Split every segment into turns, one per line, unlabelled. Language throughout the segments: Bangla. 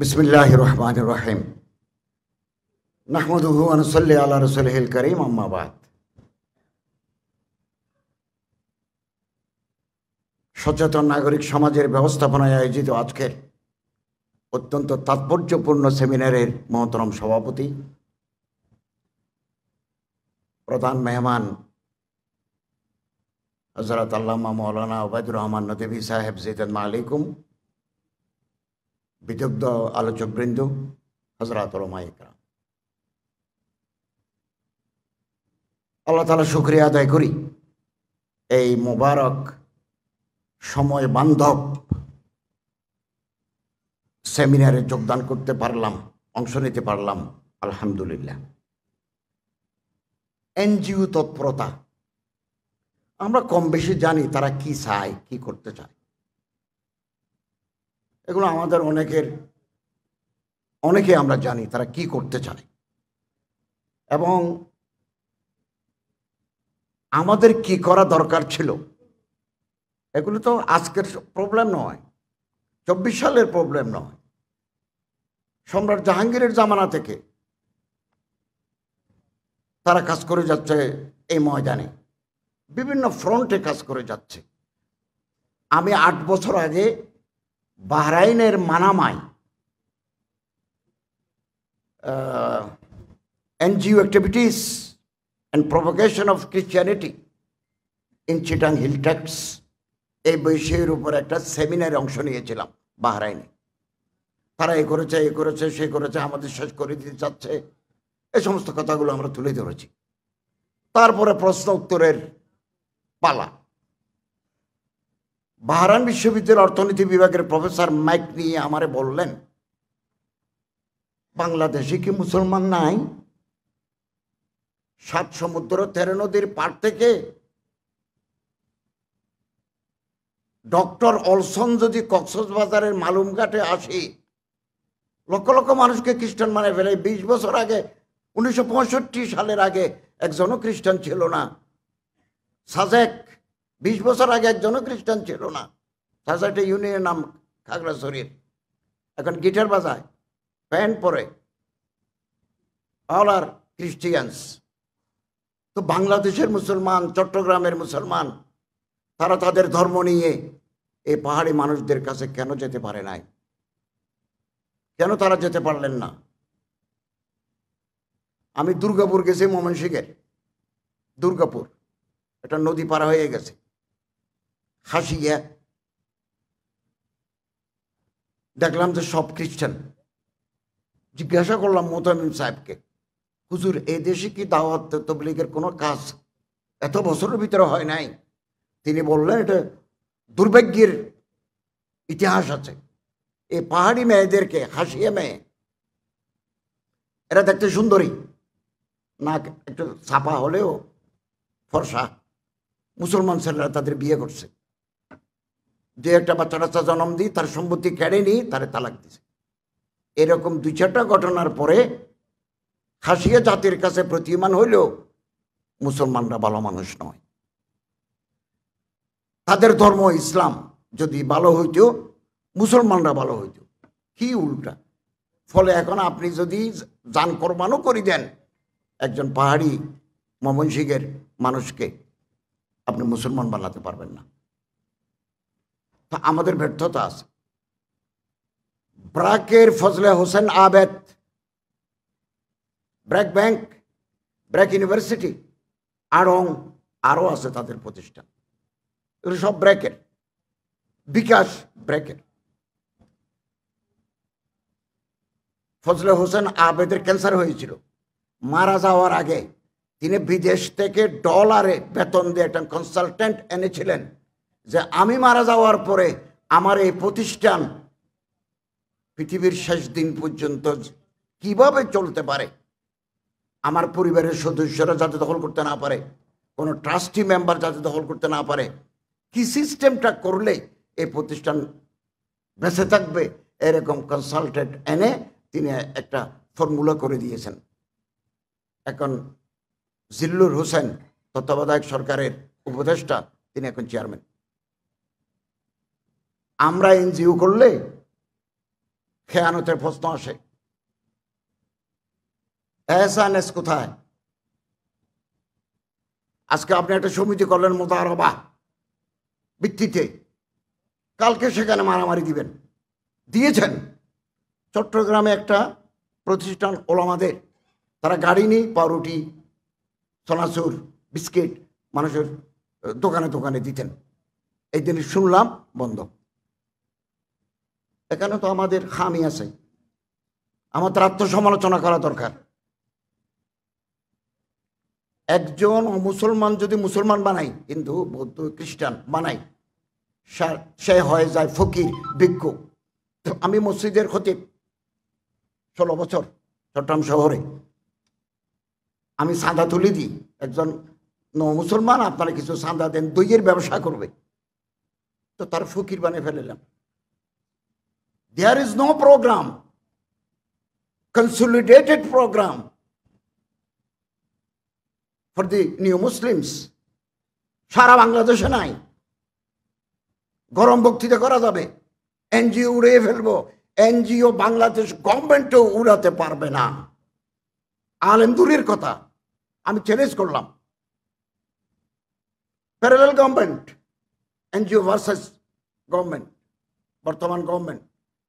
बिस्मिल्लाहिर रहमानिर रहीम नहमदुहु व नुसल्ली अला रसूलिहिल करीम अम्मा बाद। सचेतन नागरिक समाजेर व्यवस्थापनाय आयोजित आजकेर अत्यंत तात्पर्यपूर्ण सेमिनारेर महतरम सभापति प्रधान मेहमान हजरत अल्लामा मौलाना उबैदुर रहमान नदवी साहेब ज़िदन मालिकुम, विदग्ध आलोचकबृंद हजरत उलमाए किराम, आल्लाह ताआला शुक्रिया आदाय करी এই मुबारक समय बान्धव सेमिनारे যোগদান করতে পারলাম, অংশ নিতে পারলাম। আলহামদুলিল্লাহ। এনজিও তৎপরতা আমরা কম বেশি জানি তারা কি চায়, কি করতে চায়। এগুলো আমাদের অনেকে আমরা জানি তারা কি করতে চায় এবং আমাদের কি করা দরকার ছিল। এগুলো তো আজকের প্রবলেম নয়, 24 সালের প্রবলেম নয়। সম্রাট জাহাঙ্গীরের জামানা থেকে তারা কাজ করে যাচ্ছে, এই ময়দানে বিভিন্ন ফ্রন্টে কাজ করে যাচ্ছে। আমি 8 বছর আগে বাহরাইনের মানামায় NGO activities and propagation of Christianity in Chittagong Hill Tracts এই বিষয়ের উপর একটা সেমিনারে অংশ নিয়েছিলাম বাহরাইনে। তারা এই করেছে সে করেছে, আমাদের শেষ করে দিতে চাচ্ছে, এই সমস্ত কথাগুলো আমরা তুলে ধরেছি। তারপরে প্রশ্ন উত্তরের পালা। বাহরাইন বিশ্ববিদ্যালয়ের অর্থনীতি বিভাগের প্রফেসর মাইক নিয়ে আমারে বললেন, বাংলাদেশে কি মুসলমান নাই? 7 সমুদ্র 13 নদীর পার থেকে ডক্টর অলসন যদি কক্সবাজারের মালুমঘাটে আসি, লক্ষ লক্ষ মানুষকে খ্রিস্টান মানে ফেলে। 20 বছর আগে 1965 সালের আগে একজনও খ্রিস্টান ছিল না। সাজেক 20 বছর আগে একজনও খ্রিস্টান ছিল না। সাজেকটা ইউনিয়নের নাম খাগড়াছড়ির, এখন গিটার বাজায়, প্যান্ট পরে, অল আর ক্রিশ্চিয়ানস। তো বাংলাদেশের মুসলমান, চট্টগ্রামের মুসলমান, তারা তাদের ধর্ম নিয়ে এই পাহাড়ি মানুষদের কাছে কেন যেতে পারে নাই? কেন তারা যেতে পারলেন না? আমি দুর্গাপুর গেছি, ময়মনসিংহের দুর্গাপুর, একটা নদী পার হয়ে গেছে, হাসিয়া। দেখলাম যে সব খ্রিস্টান। জিজ্ঞাসা করলাম মোতামিম সাহেবকে, হুজুর এই দেশে কি দাওয়াত তাবলীগের কোনো কাজ এত বছরের ভিতরে হয় নাই? তিনি বললেন, এটা দুর্ভাগ্যের ইতিহাস আছে। এই পাহাড়ি মেয়েদেরকে, হাসিয়া মেয়ে, এরা দেখতে সুন্দরী, না একটু ছাপা হলেও ফর্সা, মুসলমান ছেলেরা তাদের বিয়ে করছে। যে একটা বাচ্চা জন্ম দিই, তার সম্পত্তি কেড়ে নিই, তারে তালাক দিছে। এরকম 2-4টা ঘটনার পরে হাসিয়া জাতির কাছে প্রতীয়মান হইলেও মুসলমানরা ভালো মানুষ নয়। তাদের ধর্ম ইসলাম যদি ভালো হইতো, মুসলমানরা ভালো হইতো। কি উল্টা। ফলে এখন আপনি যদি জান কোরবানও করে দেন একজন পাহাড়ি ময়মনসিংহের মানুষকে, আপনি মুসলমান বানাতে পারবেন না। তা আমাদের ব্যর্থতা আছে। ব্র্যাকের ফজলে হোসেন আবেদ, ব্র্যাক ব্যাংক, ব্র্যাক ইউনিভার্সিটি, আরও আছে তাদের প্রতিষ্ঠান, এগুলো সব ব্র্যাকের। বিকাশ ব্র্যাকের। ফজলে হোসেন আবেদের ক্যান্সার হয়েছিল। মারা যাওয়ার আগে তিনি বিদেশ থেকে ডলারে বেতন দিয়ে একটা কনসালটেন্ট এনেছিলেন, যে আমি মারা যাওয়ার পরে আমার এই প্রতিষ্ঠান পৃথিবীর শেষ দিন পর্যন্ত কিভাবে চলতে পারে, আমার পরিবারের সদস্যরা যাতে দখল করতে না পারে, কোনো ট্রাস্টি মেম্বার যাতে দখল করতে না পারে, কি সিস্টেমটা করলে এই প্রতিষ্ঠান বেঁচে থাকবে, এরকম কনসালটেন্ট এনে তিনি একটা ফর্মুলা করে দিয়েছেন। এখন জিল্লুর হোসেন তত্ত্বাবধায়ক সরকারের উপদেষ্টা, তিনি এখন চেয়ারম্যান। আমরা এনজিও করলে খেয়ানতের প্রশ্ন আসে। এহসানেস কোথায়? আজকে আপনি একটা সমিতি করলেন মোতারবা ভিত্তিতে, কালকে সেখানে মারামারি দিবেন, দিয়েছেন। চট্টগ্রামে একটা প্রতিষ্ঠান ওলামাদের, তারা গাড়ি নিয়ে পাউরুটি, সনাসুর, বিস্কিট মানুষের দোকানে দোকানে দিতেন। এই জিনিস শুনলাম বন্ধ। এখানে তো আমাদের খামি আছে, আমাদের আত্মসমালোচনা করা দরকার। একজন মুসলমান যদি মুসলমান বানাই, হিন্দু বৌদ্ধ খ্রিস্টান বানাই, সে হয়ে যায় ফকির, ভিক্ষু। আমি মসজিদের খতিব 16 বছর চট্টগ্রাম শহরে, আমি চাঁদা তুলে দিই। একজন মুসলমান আপনারা কিছু চাঁদা দেন, দইয়ের ব্যবসা করবে, তো তার ফকির বানিয়ে ফেলেলাম। There is no program, consolidated program for the new Muslims. সারা বাংলাদেশে নাই। গরম বক্তৃতা করা যাবে, এনজিও উড়িয়ে ফেলবো। এনজিও বাংলাদেশ গভর্নমেন্টও উড়াতে পারবে না। আলেম দূরের কথা, আমি চ্যালেঞ্জ করলাম। Parallel government, NGO versus government, বর্তমান গভর্নমেন্ট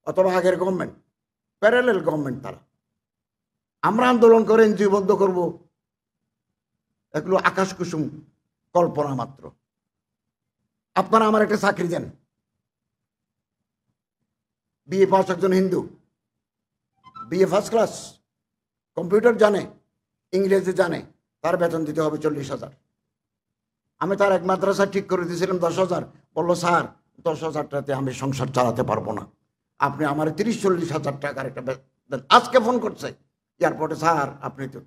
অথবা আগের গভর্নমেন্ট, প্যারালাল গভর্নমেন্ট তারা। আমরা আন্দোলন করে এনজিও বন্ধ করব, এগুলো আকাশ কুসুম কল্পনা মাত্র। আপনারা আমার একটা চাকরি দেন, বিএ পাস, একজন Hindu, BA first class, computer জানে, ইংরেজি জানে, তার বেতন দিতে হবে 40,000। আমি তার এক মাদ্রাসা ঠিক করে দিয়েছিলাম 10,000। বললো স্যার 10,000 টাকাতে আমি সংসার চালাতে পারবো না, আপনি আমার 30-40,000 টাকার একটা দেন। আজকে ফোন করছে এয়ারপোর্টে, স্যার আপনি তো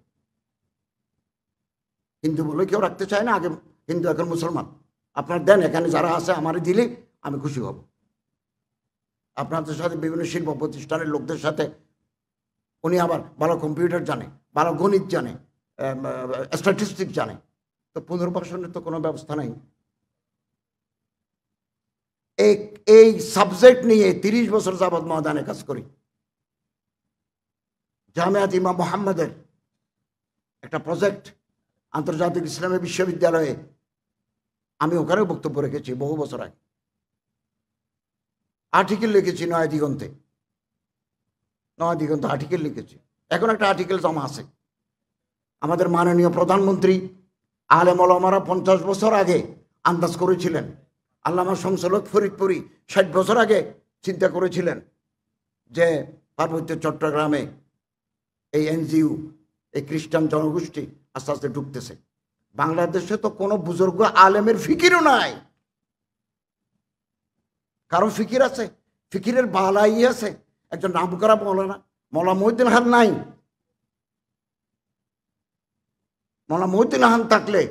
হিন্দু বলে কেউ রাখতে চায় না, আগে হিন্দু এখন মুসলমান, আপনার দেন, এখানে যারা আছে আমারে দিলে আমি খুশি হব। আপনাদের সাথে বিভিন্ন শিল্প প্রতিষ্ঠানের লোকদের সাথে, উনি আবার ভালো কম্পিউটার জানে, ভালো গণিত জানে, স্ট্যাটিস্টিক্স জানে, তো পুনর্বাসনের তো কোনো ব্যবস্থা নাই। এই সাবজেক্ট নিয়ে 30 বছর যাবৎ ময়দানে কাজ করি। জামিয়াত ইমাম মোহাম্মদের একটা প্রজেক্ট, আন্তর্জাতিক ইসলামী বিশ্ববিদ্যালয়ে, আমি ওখানেও বক্তব্য রেখেছি বহু বছর আগে। আর্টিকেল লিখেছি নয়া দিগন্তে আর্টিকেল লিখেছি। এখন একটা আর্টিকেল জমা আছে। আমাদের মাননীয় প্রধানমন্ত্রী আলেম ওলামারা 50 বছর আগে আন্দাজ করেছিলেন, আল্লামা শামসুল হক ফরিদপুরি 60 বছর আগে চিন্তা করেছিলেন যে পার্বত্য চট্টগ্রামে এই এনজিও, এই খ্রিস্টান জনগোষ্ঠী আস্তে আস্তে ঢুকতেছে। বাংলাদেশে তো কোনো বুজুর্গ আলেমের ফিকিরও নাই। কারো ফিকির আছে, ফিকিরের বালাই আছে। একজন নাম করা মৌলানা, মৌলানা মহিউদ্দিন খান নাই। মৌলানা মহিউদ্দিন খান থাকলে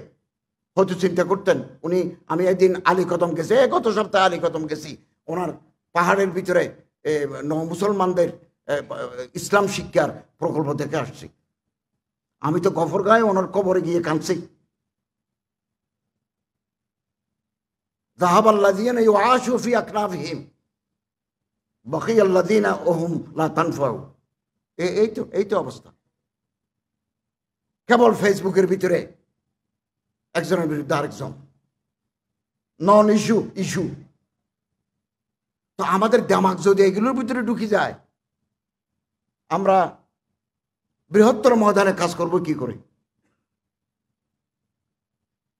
হয়তো চিন্তা করতেন উনি। আমি একদিন আলী কদম গেছি, গত সপ্তাহে আলী কদম গেছি, ওনার পাহাড়ের ভিতরে মুসলমানদের ইসলাম শিক্ষার প্রকল্প দেখে আসছি। আমি তো গফরগাঁয়ে ওনার কবরে গিয়ে কাঁদছি। যাহাবাল্লাযীনা ইউআশু ফি আকনাফিহিম বাকিয়াল্লাযীনা ওহুম লা তানফাউ। এই তো অবস্থা। কেবল ফেসবুকের ভিতরে একজনের বিরুদ্ধে আরেকজন, নন ইস্যু। তো আমাদের দিমাগ যদি এগুলোর ভিতরে ঢুকে যায়, আমরা বৃহত্তর ময়দানে কাজ করব কি করে?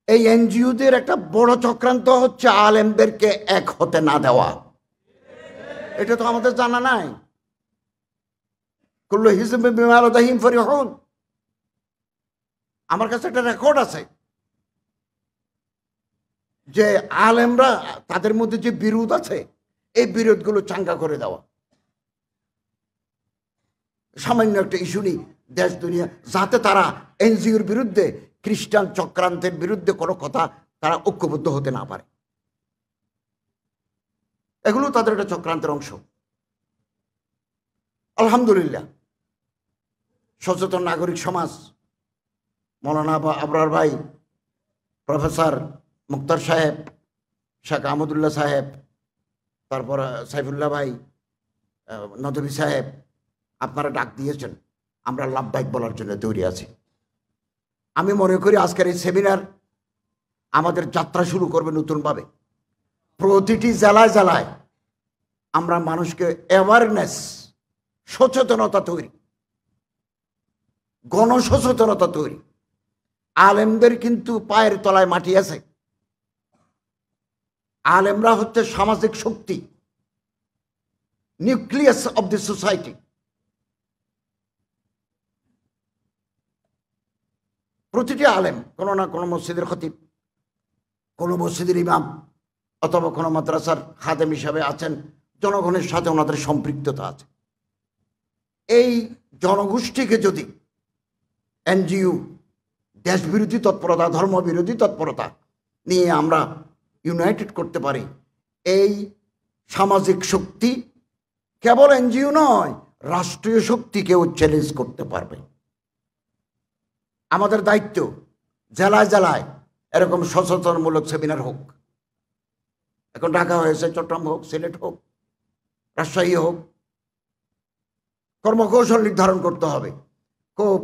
এই এনজিওদের একটা বড় চক্রান্ত হচ্ছে আলেমদেরকে এক হতে না দেওয়া। এটা তো আমাদের জানা নাই। কুল্লু হিজবিন বিমা লাদাইহিম ফারিহুন। আমার কাছে একটা রেকর্ড আছে যে আলেমরা, তাদের মধ্যে যে বিরোধ আছে, এই বিরোধগুলো চাঙ্গা করে দেওয়া। সামান্য একটা ইস্যু নেই দেশ দুনিয়া, যাতে তারা এনজিওর বিরুদ্ধে, খ্রিস্টান চক্রান্তের বিরুদ্ধে কোনো কথা তারা ঐক্যবদ্ধ হতে না পারে। এগুলো তাদের একটা চক্রান্তের অংশ। আলহামদুলিল্লাহ, সচেতন নাগরিক সমাজ, মৌলানা আবরার ভাই, প্রফেসর মুক্তার সাহেব, শেখ আহমদুল্লাহ সাহেব, তারপর সাইফুল্লাহ ভাই, নদভী সাহেব আপনারা ডাক দিয়েছেন, আমরা লাভবাহিক বলার জন্য তৈরি আছি। আমি মনে করি আজকের এই সেমিনার আমাদের যাত্রা শুরু করবে নতুনভাবে। প্রতিটি জেলায় জেলায় আমরা মানুষকে অ্যাওয়ারনেস, সচেতনতা তৈরি, গণসচেতনতা তৈরি। আলেমদের কিন্তু পায়ের তলায় মাটি আছে। আলেমরা হচ্ছে সামাজিক শক্তি, নিউক্লিয়াস অব দি সোসাইটি। প্রতিটি আলেম কোনো না কোনো মসজিদের খতিব, কোনো মসজিদের ইমাম অথবা কোনো মাদ্রাসার খাদেম হিসাবে আছেন। জনগণের সাথে ওনাদের সম্পৃক্ততা আছে। এই জনগোষ্ঠীকে যদি এনজিও, দেশবিরোধী তৎপরতা, ধর্মবিরোধী তৎপরতা নিয়ে আমরা ইউনাইটেড করতে পারি, এই সামাজিক শক্তি কেবল এনজিও নয়, রাষ্ট্রীয় শক্তিকেও চ্যালেঞ্জ করতে পারবে। আমাদের দায়িত্ব জেলায় জেলায় এরকম সচেতনমূলক সেমিনার হোক। এখন ঢাকা হয়েছে, চট্টগ্রাম হোক, সিলেট হোক, রাজশাহী হোক। কর্মকৌশল নির্ধারণ করতে হবে। খুব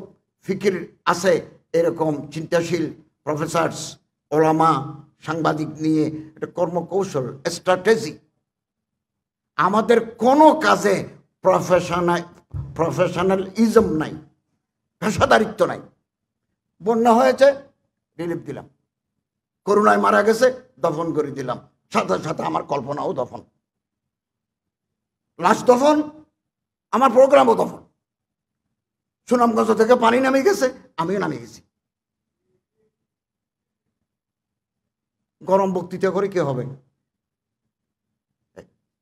ফিকির আছে এরকম চিন্তাশীল প্রফেসরস, ওলামা, সাংবাদিক নিয়ে একটা কর্মকৌশল, স্ট্র্যাটেজি। আমাদের কোনো কাজে প্রফেশনালিজম নাই, পেশাদারিত্ব নাই। বন্যা হয়েছে, রিলিফ দিলাম। করোনায় মারা গেছে, দফন করে দিলাম। সাথে সাথে আমার কল্পনাও দফন, লাশ দফন, আমার প্রোগ্রামও দফন। সুনামগঞ্জ থেকে পানি নামে গেছে, আমিও নামে গেছি। গরম বক্তৃতা করে কি হবে?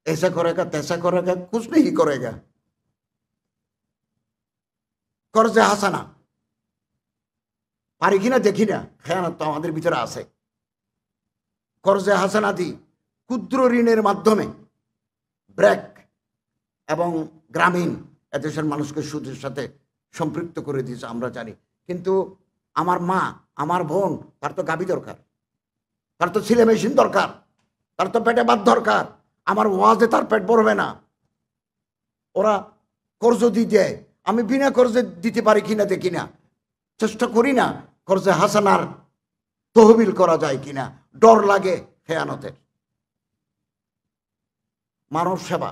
ऐसा करेगा तैसा करेगा, कुछ नहीं करेगा। कर्जे हासाना পারি কিনা দেখি না, খেয়ানত তো আমাদের ভিতরে আছে। কর্জে হাসানাদি ক্ষুদ্র ঋণের মাধ্যমে ব্র্যাক এবং গ্রামীণ এদেশের মানুষকে সুদের সাথে সম্পৃক্ত করে দিয়েছে, আমরা জানি। কিন্তু আমার মা, আমার বোন, তার তো গাভী দরকার, তার তো ছেলে মেশিন দরকার, তার তো পেটে ভাত দরকার। আমার ওয়াজে তার পেট ভরবে না। ওরা কর্জ দিয়ে দেয়, আমি বিনা কর্জে দিতে পারি কিনা দেখি না, চেষ্টা করি না কর্জে হাসানার তহবিল করা যায় কিনা। ডর লাগে খেয়ানতের। মানব সেবা,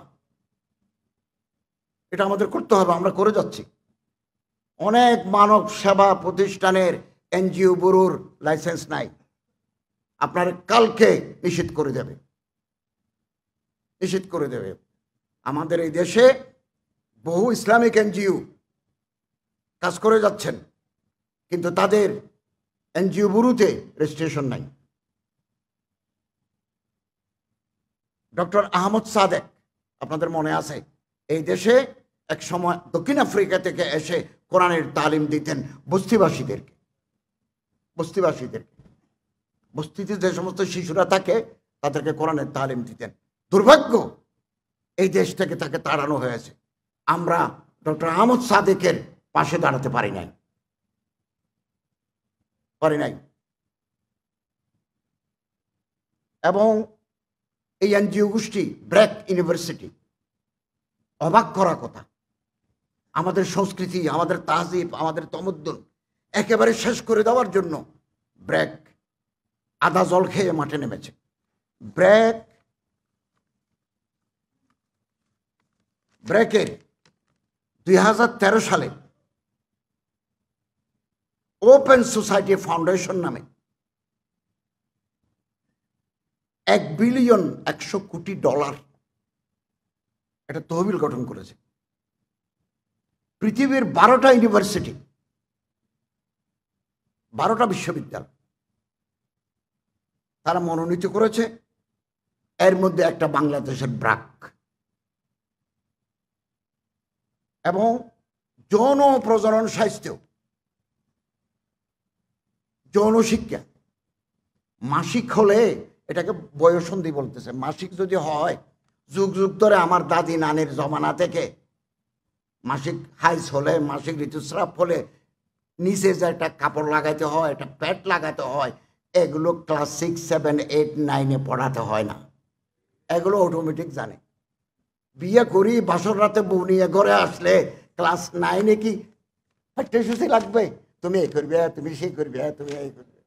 এটা আমাদের করতে হবে, আমরা করে যাচ্ছি। অনেক মানব সেবা প্রতিষ্ঠানের এনজিও ব্যুরোর লাইসেন্স নাই। আপনার কালকে নিষিদ্ধ করে দেবে, নিষিদ্ধ করে দেবে। আমাদের এই দেশে বহু ইসলামিক এনজিও কাজ করে যাচ্ছেন, কিন্তু তাদের এনজিও ব্যুরোতে রেজিস্ট্রেশন নাই। ডক্টর আহমদ সাদেক, আপনাদের মনে আছে, এই দেশে এক সময় দক্ষিণ আফ্রিকা থেকে এসে কোরআনের তালিম দিতেন বস্তিবাসীদেরকে। বস্তিতে যে সমস্ত শিশুরা থাকে তাদেরকে কোরআনের তালিম দিতেন। দুর্ভাগ্য, এই দেশ থেকে তাকে তাড়ানো হয়েছে। আমরা ডক্টর আহমদ সাদেকের পাশে দাঁড়াতে পারি নাই। এবং এই এনজিও গোষ্ঠী ব্র্যাক ইউনিভার্সিটি, অবাক করা কথা, আমাদের সংস্কৃতি, আমাদের তাহজিব, আমাদের তমদ্দুন একেবারে শেষ করে দেওয়ার জন্য ব্র্যাক আদা জল খেয়ে মাঠে নেমেছে। ব্র্যাকের 2013 সালে ওপেন সোসাইটি ফাউন্ডেশন নামে $1 বিলিয়ন $100 কোটি একটা তহবিল গঠন করেছে। পৃথিবীর 12টা ইউনিভার্সিটি, 12টা বিশ্ববিদ্যালয় তারা মনোনীত করেছে। এর মধ্যে একটা বাংলাদেশের ব্র্যাক। এবং যৌন প্রজনন স্বাস্থ্য, যৌন শিক্ষা, মাসিক হলে এটাকে বয়ঃসন্ধি বলতেছে। মাসিক যদি হয়, যুগ যুগ ধরে আমার দাদি নানির জমানা থেকে মাসিক হাইস হলে, মাসিক ঋতুস্রাব হলে নিচে যে একটা কাপড় লাগাইতে হয়, একটা প্যাড লাগাতে হয়, এগুলো ক্লাস 6, 7, 8, 9-এ পড়াতে হয় না। এগুলো অটোমেটিক জানে। বিয়ে করি বাসর রাতে বউ নিয়ে ঘরে আসলে ক্লাস 9-এ কি পাঠ্যসূচি লাগবে, তুমি এই করবে, তুমি সেই করবে, তুমি এই করবে।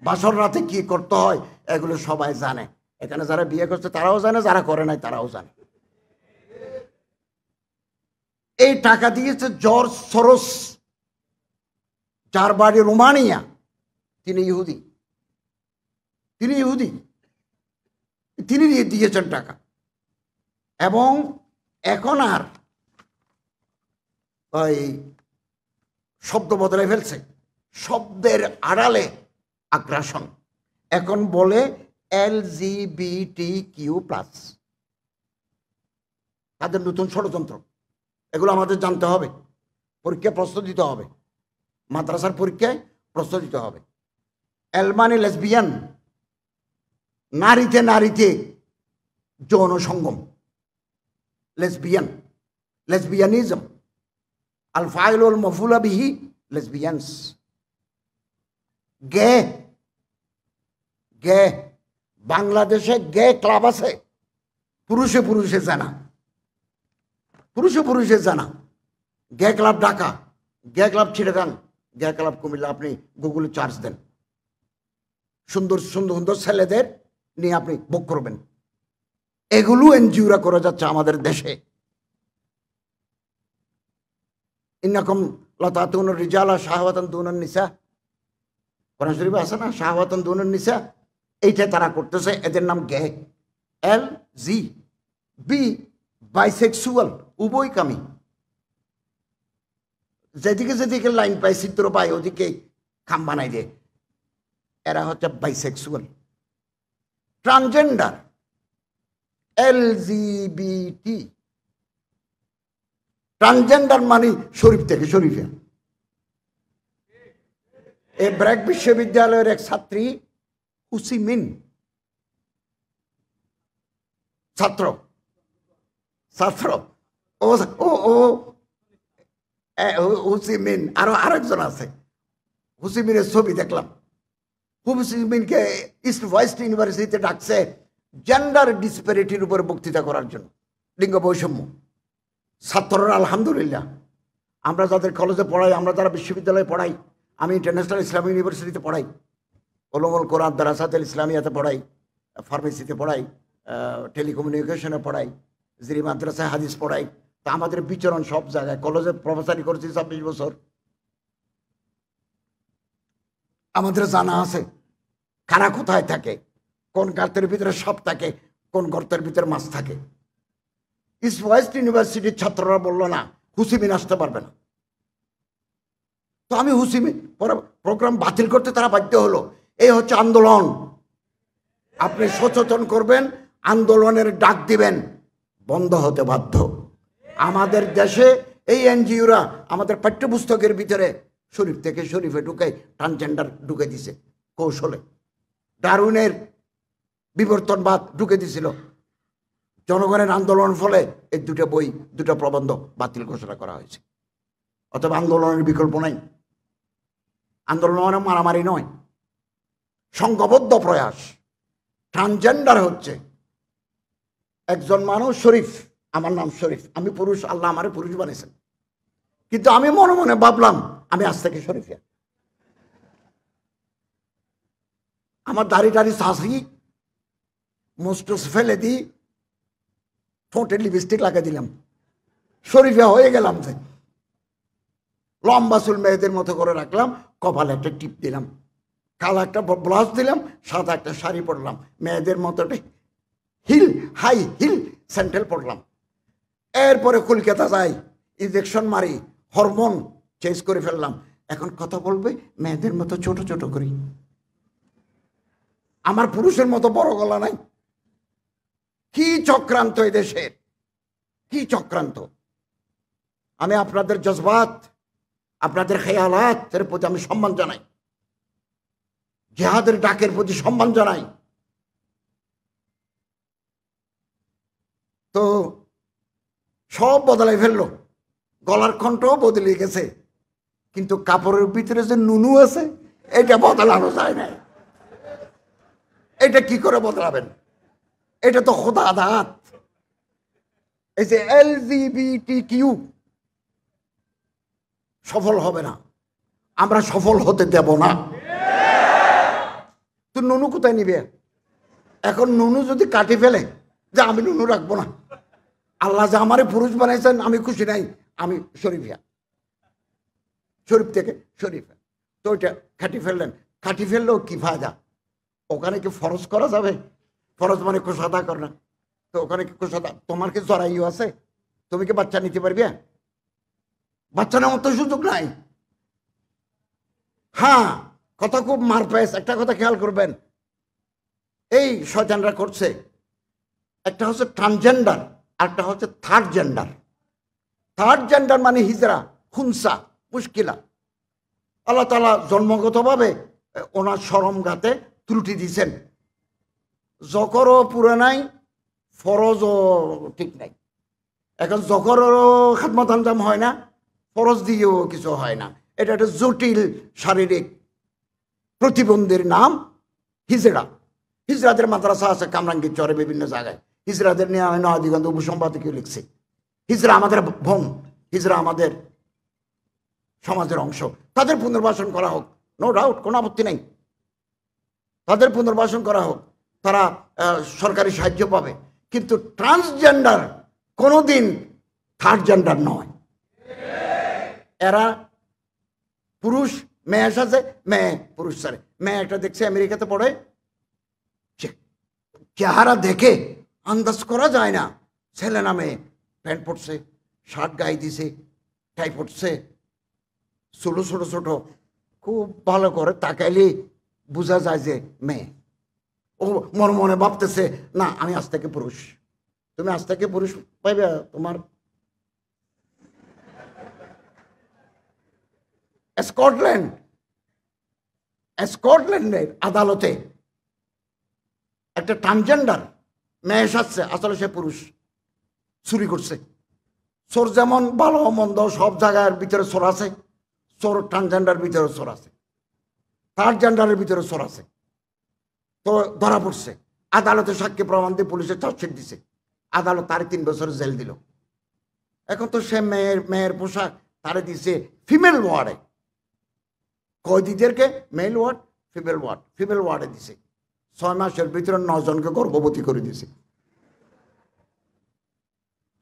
বাসর রাতে কি করতে হয় এগুলো সবাই জানে। এখানে যারা বিয়ে করছে তারাও জানে, যারা করে নাই তারাও জানে। এই টাকা দিয়েছে জর্জ সরোস, যার বাড়ি রোমানিয়া। তিনি ইহুদি, তিনি দিয়েছেন টাকা। এবং এখন আর ওই শব্দ বদলে ফেলছে, শব্দের আড়ালে আগ্রাসন। এখন বলে LGBTQ+, তাদের নতুন ষড়যন্ত্র। এগুলো আমাদের জানতে হবে, পরীক্ষায় প্রশ্ন দিতে হবে, মাদ্রাসার পরীক্ষায় প্রশ্ন দিতে হবে। এল মানে লেসবিয়ান, নারীতে নারীতে যৌন সঙ্গম, লেসবিয়ানিজম। আল ফাইল ওয়াল মাফউলা বিহি লেসবিয়ানস। গে বাংলাদেশে গে ক্লাব আছে, পুরুষে পুরুষে জানা। গে ক্লাব ঢাকা, গে ক্লাব চিটাগাং, গে ক্লাব কুমিল্লা। আপনি গুগলে চার্জ দেন, সুন্দর সুন্দর ছেলেদের নিয়ে আপনি বুক করবেন। এগুলো এনজিওরা করে যাচ্ছে আমাদের দেশে। ইন্নাকুম লাতাতুন রিজালা শাহওয়াতান দুনান নিসা, কোরআন শরীফে আছে না, শাহওয়াতান দুনান নিসা। এইটা তারা করতেছে, এদের নাম গে। LGB bisexual, উভয়কামী। যেদিকে লাইন পায়, চিত্র পায়, ওদিকে খাম বানাই দেয়। এরা হচ্ছে বাইসেক্সুয়াল। Transgender, LGBT। ট্রান্সজেন্ডার মানে শরীফ থেকে শরীফে। এই ব্র্যাক বিশ্ববিদ্যালয়ের এক ছাত্রী হুসিমিন, ছাত্র হুসিমিন, আরেকজন আছে। হুসিমিনের ছবি দেখলাম। হুসিমিনকে ইস্ট ওয়েস্ট ইউনিভার্সিটিতে ডাকছে জেন্ডার ডিসপ্যারিটির উপর বক্তৃতা করার জন্য, লিঙ্গ বৈষম্য। ছাত্ররা আলহামদুলিল্লাহ, আমরা যাদের কলেজে পড়াই, আমরা যারা বিশ্ববিদ্যালয়ে পড়াই, আমি ইন্টারন্যাশনাল ইসলামিক ইউনিভার্সিটিতে পড়াই, উলুমুল কোরআন দারাসাতুল ইসলামিয়াতে পড়াই, ফার্মেসিতে পড়াই, টেলিকমিউনিকেশনে পড়াই, জিরি মাদ্রাসায় হাদিস পড়াই। তা আমাদের বিচরণ সব জায়গায়। কলেজে প্রফেসরি করেছি 26 বছর। আমাদের জানা আছে খানা কোথায় থাকে, কোন গর্তের ভিতরে সাপ থাকে, কোন গর্তের ভিতরে মাছ থাকে। ইস্ট ওয়েস্ট ইউনিভার্সিটির ছাত্ররা বললো না, হুসিমিন আসতে পারবে না। তো আমি হুসিমিন প্রোগ্রাম বাতিল করতে তারা বাধ্য হলো। এই হচ্ছে আন্দোলন। আপনি সচেতন করবেন, আন্দোলনের ডাক দিবেন, বন্ধ হতে বাধ্য। আমাদের দেশে এই এনজিওরা আমাদের পাঠ্যপুস্তকের ভিতরে শরীফ থেকে শরীফে ঢুকে ট্রান্সজেন্ডার ঢুকে দিছে কৌশলে। ডারউইনের বিবর্তনবাদ ঢুকে দিছিল। জনগণের আন্দোলন ফলে এই দুটো প্রবন্ধ বাতিল ঘোষণা করা হয়েছে। অথবা আন্দোলনের বিকল্প নাই। আন্দোলন মানে মারামারি নয়, সংঘবদ্ধ প্রয়াস। ট্রান্সজেন্ডার হচ্ছে একজন মানুষ শরীফ, আমার নাম শরীফ, আমি পুরুষ, আল্লাহ আমারে পুরুষ বানিয়েছেন, কিন্তু আমি মনে মনে ভাবলাম আমি আজ থেকে শরীফিয়া। আমার দাড়ি সাসি মোস্টস ফেলে দিই, ঠোঁটে লিপস্টিক লাগিয়ে দিলাম, শরীফিয়া হয়ে গেলাম। যে লম্বা চুল মেয়েদের মতো করে রাখলাম, কপালে একটা টিপ দিলাম, কালো একটা ব্লাউজ দিলাম, সাদা একটা শাড়ি পরলাম, মেয়েদের মতো হাই হিল স্যান্ডেল পরলাম। এরপরে কলকাতা যাই, ইঞ্জেকশন মারি, হরমোন চেঞ্জ করে ফেললাম। এখন কথা বলবে মেয়েদের মতো ছোট ছোট করি। আমার পুরুষের মতো বড় গলা নাই। কি চক্রান্ত এই দেশের, কি চক্রান্ত! আমি আপনাদের জজবাত, আপনাদের খেয়ালাতের প্রতি আমি সম্মান জানাই, জিহাদের ডাকের প্রতি সম্মান জানাই। তো সব বদলাই ফেললো, গলার কণ্ঠও বদলে গেছে, কিন্তু কাপড়ের ভিতরে যে নুনু আছে এটা বদলানো যায় না। এটা কি করে বদলাবেন? এটা তো খোদা দাঁত। এই যে LGBTQ সফল হবে না, আমরা সফল হতে দেব না। তো নুনু কোথায় নিবে? এখন নুনু যদি কাটি ফেলে যে আমি নুনু রাখবো না, আল্লাহ যে আমারে পুরুষ বানাইছেন আমি খুশি নাই, আমি শরীফিয়া, শরীফ থেকে শরীফা, তো ওইটা কাটি ফেললেন। কাটি ফেললেও কি ফায়দা? ওখানে কি ফরজ করা যাবে? ফরজ মানে কোষাদা করে না, তো ওখানে কি কোষাদা? তোমার কি জরাইও আছে? তুমি কি বাচ্চা নিতে পারবে? বাচ্চা নেওয়ার তো সুযোগ নাই। হ্যাঁ, কথা খুব মারপেস। একটা কথা খেয়াল করবেন, এই শয়তানরা করছে, একটা হচ্ছে ট্রান্সজেন্ডার, আরেকটা হচ্ছে থার্ড জেন্ডার। থার্ড জেন্ডার মানে হিজরা, খুনসা, মুশকিলা। আল্লাহ তাআলা জন্মগতভাবে ওনার শরমঘাতে ত্রুটি দিয়েছেন। জকরও পুরো নাই, ফরজও ঠিক নাই। এখন জকরেরও খাদমত আঞ্জাম হয় না, ফরজ দিয়েও কিছু হয় না। এটা একটা জটিল শারীরিক প্রতিবন্ধীর নাম হিজড়া। হিজড়াদের মাদ্রাসা আছে কামরাঙ্গীর চরে, বিভিন্ন জায়গায়। হিজড়াদের নিয়ে আমি নয় দিগন্ত উপসম্পাদকীয় লিখছি। হিজড়া আমাদের বোন, হিজড়া আমাদের সমাজের অংশ। তাদের পুনর্বাসন করা হোক, নো ডাউট, কোনো আপত্তি নেই। তাদের পুনর্বাসন করা হোক, তারা সরকারি সাহায্য পাবে। কিন্তু ট্রান্সজেন্ডার কোনোদিন থার্ড জেন্ডার নয়। এরা পুরুষ, মেয়ে সাজে, মেয়ে পুরুষ সারে। মেয়ে একটা দেখছে আমেরিকাতে পড়ে, চেহারা দেখে আন্দাজ করা যায় না ছেলে না মেয়ে। প্যান্ট পরছে, শার্ট গায়ে দিছে, টাই পরছে, ছোট ছোট ছোট, খুব ভালো করে তাকাইলে বোঝা যায় যে মেয়ে। ও মনে মনে ভাবতেছে, না আমি আজ থেকে পুরুষ। তুমি আজ থেকে পুরুষ পাইবে? তোমার স্কটল্যান্ডের আদালতে একটা ট্রান্সজেন্ডার মেয়ে এসেছে, আসলে সে পুরুষ, চুরি করছে। চোর যেমন ভালো মন্দ সব জায়গার ভিতরে চোর আছে, চোর ট্রান্সজেন্ডার ভিতরে চোর আছে, থার্ড জেন্ডারের ভিতরে চোর আছে। তো ধরা পড়ছে, আদালতে সাক্ষী প্রমাণ দিয়ে পুলিশে চার্জশিট দিছে, আদালত তারে 3 বছর জেল দিল। এখন তো সে মেয়ের পোশাক তারে দিছে ফিমেল ওয়ার্ডে, কয়েদিদেরকে মেল ওয়ার্ড, ফিমেল ওয়ার্ডে দিছে। 6 মাসের ভিতরে 9 জনকে গর্ভবতী করে দিছে।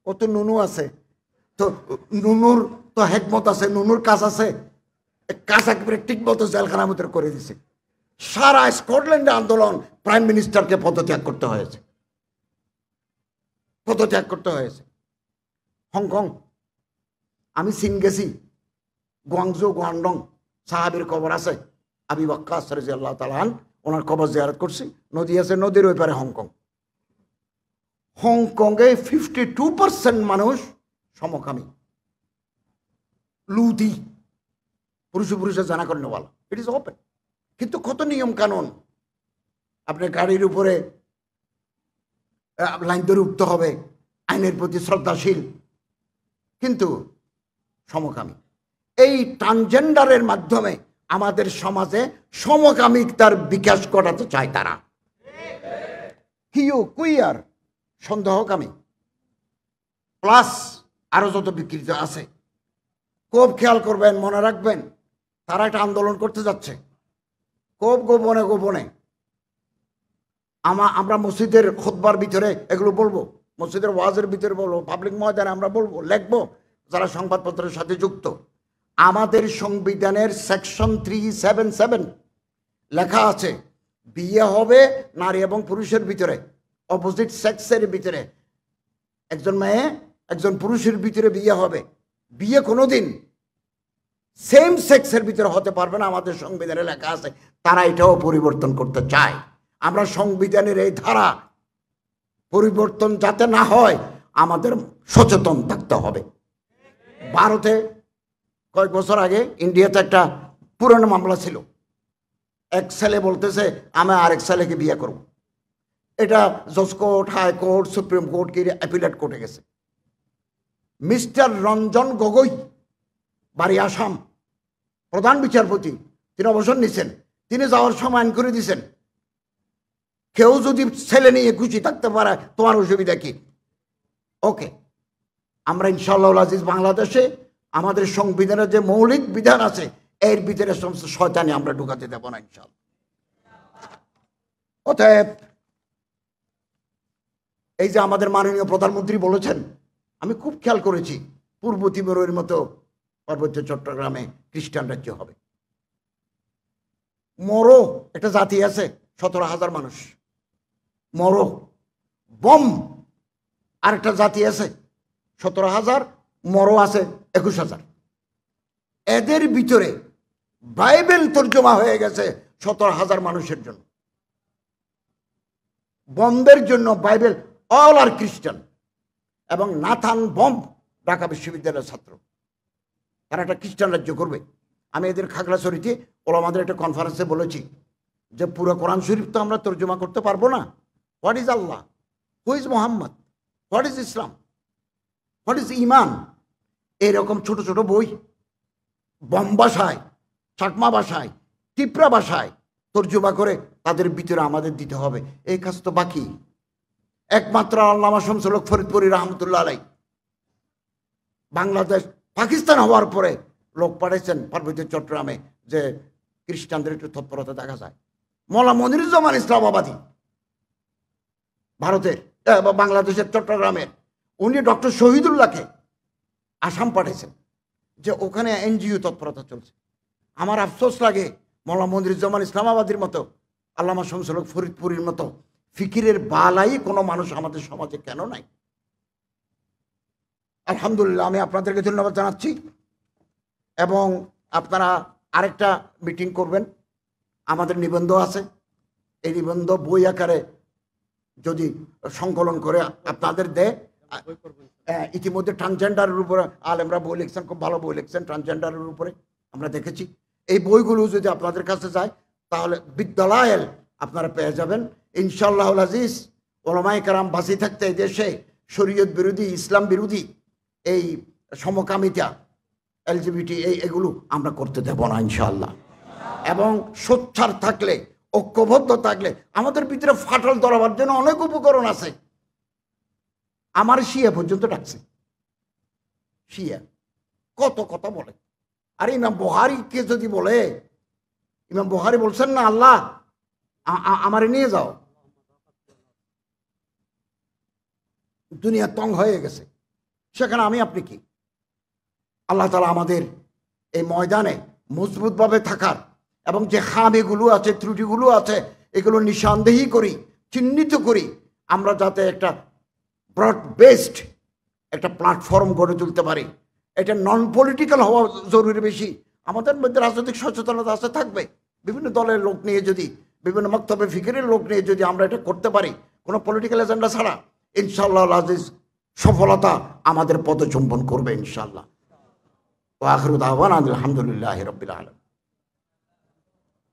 ও তো নুনু আছে, তো নুনুর তো হেকমত আছে, নুনুর কাজ আছে, কাজ একেবারে ঠিক মতো জেলখানার ভিতরে করে দিছে। সারা স্কটল্যান্ডে আন্দোলন, প্রাইম মিনিস্টারকে পদত্যাগ করতে হয়েছে, পদত্যাগ করতে হয়েছে। হংকং, আমি চীন গেছি, গুয়াংজু, গুয়াংডং সাহাবীর কবর আছে, আবু ওয়াক্কাস রাদিয়াল্লাহু তাআলা আনহু, ওনার কবর জিয়ারত করছি। নদী আছে, নদীর ওই পারে হংকং। হংকংয়ে 52% মানুষ সমকামী, লুদি, পুরুষে জানা করেন বলা, ইট ইজ ওপেন। কিন্তু কত নিয়ম কানুন, আপনার গাড়ির উপরে লাইন ধরে উঠতে হবে, আইনের প্রতি শ্রদ্ধাশীল, কিন্তু সমকামী। এই ট্রান্সজেন্ডারের মাধ্যমে আমাদের সমাজে সমকামিতার বিকাশ ঘটাতে চায় তারা। কুইয়ার, সন্দেহকামী, প্লাস আরো যত বিকৃত আছে, খুব খেয়াল করবেন, মনে রাখবেন, তারা একটা আন্দোলন করতে যাচ্ছে খুব গোপনে গোপনে। আমরা মসজিদের খুতবার ভিতরে এগুলো বলবো, মসজিদের ওয়াজের ভিতরে বলবো, পাবলিক ময়দানে আমরা বলবো, লিখবো, যারা সংবাদপত্রের সাথে যুক্ত। আমাদের সংবিধানের সেকশন 377 লেখা আছে, বিয়ে হবে নারী এবং পুরুষের ভিতরে, অপোজিট সেক্সের ভিতরে। একজন মেয়ে একজন পুরুষের ভিতরে বিয়ে হবে, বিয়ে কোনোদিন সেম সেক্সের ভিতরে হতে পারবে না, আমাদের সংবিধানে লেখা আছে। তারা এটাও পরিবর্তন করতে চায়। আমরা সংবিধানের এই ধারা পরিবর্তন যাতে না হয় আমাদের সচেতন থাকতে হবে। ভারতে কয়েক বছর আগে ইন্ডিয়াতে একটা পুরনো মামলা ছিল, এক ছেলে বলতেছে আমি আরেক ছেলেকে বিয়ে করব। এটা জজ কোর্ট, হাইকোর্ট, সুপ্রিম কোর্ট কি অ্যাপিলেট কোর্টে গেছে। মিস্টার রঞ্জন গগৈ, বাড়ি আসাম, প্রধান বিচারপতি, তিনি অবসর নিছেন। তিনি যাওয়ার সময় আইন করে দিয়েছেন, কেউ যদি ছেলে নিয়ে খুশি থাকতে পারে তোমার অসুবিধা কি? ওকে, আমরা ইনশাআল্লাহ আজিজ বাংলাদেশে আমাদের সংবিধানের যে মৌলিক বিধান আছে এর ভিতরে সমস্ত শয়তানি আমরা ঢুকাতে দেব না ইনশাআল্লাহ। অতএব এই যে আমাদের মাননীয় প্রধানমন্ত্রী বলেছেন, আমি খুব খেয়াল করেছি, পূর্ব তিমুরের মতো পার্বত্য চট্টগ্রামে খ্রিস্টান রাজ্য হবে। মরো একটা জাতি আছে 17,000 মানুষ, মরো। বম আরেকটা জাতি আছে 17,000, মরো আছে 21,000। এদের ভিতরে বাইবেল তর্জমা হয়ে গেছে 17,000 মানুষের জন্য। বম্বের জন্য বাইবেল অল আর খ্রিস্টান। এবং নাথান বম্ব ঢাকা বিশ্ববিদ্যালয়ের ছাত্র, তারা একটা খ্রিস্টান রাজ্য করবে। আমি এদের খাগড়াছড়িতে ওলামাদের একটা কনফারেন্সে বলেছি যে পুরো কোরআন শরীফ তো আমরা তর্জমা করতে পারবো না। What is Allah, who is Muhammad, what is Islam, what is ইমান, এইরকম ছোট ছোট বই বম ভাষায়, চাকমা ভাষায়, টিপরা ভাষায় তর্জমা করে তাদের ভিতরে আমাদের দিতে হবে। এই কাজ তো বাকি। একমাত্র আল্লামা শামসুল হক ফরিদপুরি রহমতুল্লাহ আলাই বাংলাদেশ পাকিস্তান হওয়ার পরে লোক পাঠাইছেন পার্বত্য চট্টগ্রামে যে খ্রিস্টানদের একটু তৎপরতা দেখা যায়। মৌলা মনিরুজ্জামান ইসলামাবাদী ভারতের বা বাংলাদেশের চট্টগ্রামের, উনি ডক্টর শহীদুল্লাহকে আসাম পাঠাইছেন যে ওখানে এনজিও তৎপরতা চলছে। আমার আফসোস লাগে মৌলা মনিরুজ্জামান ইসলামাবাদীর মতো, আল্লামা শামসুল হক ফরিদপুরির মতো ফিকিরের বালাই কোনো মানুষ আমাদের সমাজে কেন নাই? আলহামদুলিল্লাহ, আমি আপনাদেরকে ধন্যবাদ জানাচ্ছি। এবং আপনারা আরেকটা মিটিং করবেন, আমাদের নিবন্ধ আছে, এই নিবন্ধ বই আকারে যদি সংকলন করে আপনাদের দেয়। ইতিমধ্যে ট্রান্সজেন্ডারের উপরে আলেমরা বই লিখছেন, খুব ভালো বই লিখছেন ট্রান্সজেন্ডারের উপরে, আমরা দেখেছি। এই বইগুলো যদি আপনাদের কাছে যায় তাহলে বিদ্যালয়ের আপনারা পেয়ে যাবেন ইনশাআল্লাহ আজিজ। ওলামায়ে কেরাম বাঁচি থাকতে এই দেশে শরীয়ত বিরোধী, ইসলাম বিরোধী এই সমকামিতা, এলজিবিটি এগুলো আমরা করতে দেব না ইনশাআল্লাহ। এবং সোচ্চার থাকলে, ঐক্যবদ্ধ থাকলে আমাদের ভিতরে ফাটল ধরাবার জন্য অনেক উপকরণ আছে। আমার শিয়া পর্যন্ত ডাকছে, শিয়া কত কথা বলে। আর ইমাম বুখারীকে যদি বলে, ইমাম বুখারী বলছেন না আল্লাহ আমারে নিয়ে যাও, দুনিয়া তং হয়ে গেছে, সেখানে আমি আপনি কি? আল্লাহ তাআলা আমাদের এই ময়দানে মজবুতভাবে থাকার এবং যে খামিগুলো আছে, ত্রুটিগুলো আছে, এগুলো নিঃসন্দেহী করি, চিহ্নিত করি, আমরা যাতে একটা ব্রড বেসড একটা প্ল্যাটফর্ম গড়ে তুলতে পারি। এটা নন পলিটিক্যাল হওয়া জরুরি বেশি। আমাদের মধ্যে রাজনৈতিক সচেতনতা আছে, থাকবে। বিভিন্ন দলের লোক নিয়ে যদি, বিভিন্ন মক্তবে ফিকিরের লোক নিয়ে যদি আমরা এটা করতে পারি কোনো পলিটিক্যাল এজেন্ডা ছাড়া, ইনশাআল্লাহ আজিজ সফলতা আমাদের পদচুম্বন করবে ইনশাআল্লাহ। ওয়া আখিরু দাওয়ানা আলহামদুলিল্লাহি রাব্বিল আলামিন।